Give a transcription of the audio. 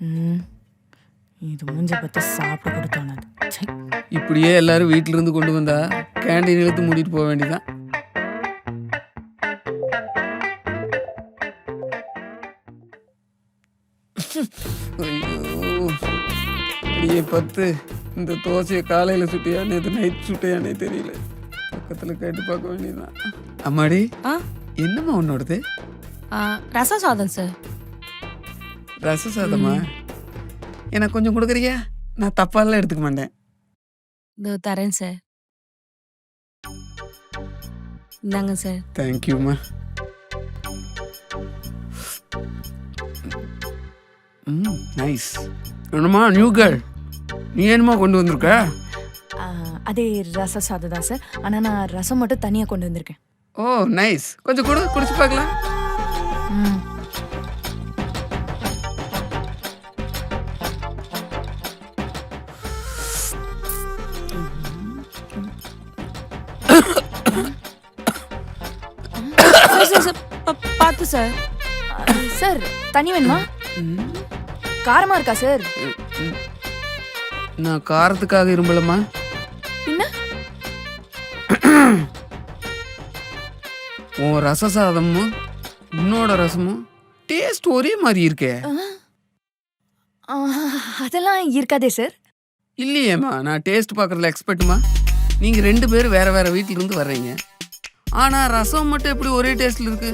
ம் இது மூஞ்ச பார்த்து சாப்பிட கூட தோணாது. ச்சை. இப்படியே எல்லாரும் வீட்டில இருந்து கொண்டு வந்தா கேண்டீன் இழுத்து மூடிட்டு போக வேண்டியதான். ஐயோ அடியே பத்து, இந்த தோசையை காலையில் சுட்டியா நேற்று நைட் சுட்டையானே தெரியல. பக்கத்தில் கேட்டு பார்க்க வேண்டியதான். அம்மாடி ஆ என்னம்மா உன்னோடது? ரசம் சாதம் சார். ரச சாதமா? எனக்கு கொஞ்சம் கொடுக்குறியா? நான் தப்பாலாம் எடுத்துக்க மாட்டேன். இதோ தரேன் சார். இந்தாங்க சார். தேங்க்யூம்மா. நைஸ். என்னம்மா நியூ கேர்ள், நீ என்னம்மா கொண்டு வந்திருக்க? ஆ, அதே ரச சாதம் தான் சார். ஆனால் நான் ரசம் மட்டும் தனியாக கொண்டு வந்திருக்கேன். ஓ நைஸ். கொஞ்சம் கொடு, குடிச்சு பார்க்கலாம். ம் சார் சார் சார் பார்த்து சார். சார் தண்ணி வேணுமா? காரமாக இருக்கா சார்? நான் காரத்துக்காக இரும்பலம்மா. என்ன? உன் ரச சாதமும் உன்னோட ரசமும் டேஸ்ட் ஒரே மாதிரி இருக்கே. ஆ, அதெல்லாம் இருக்காதே சார். இல்லையேம்மா, நான் டேஸ்ட் பார்க்குறதுல எக்ஸ்பர்ட்டுமா. நீங்கள் 2 பேரும் வேறு வேறு வீட்டிலேருந்து வர்றீங்க, ஆனால் ரசம் மட்டும் எப்படி ஒரே டேஸ்ட்டில் இருக்கு?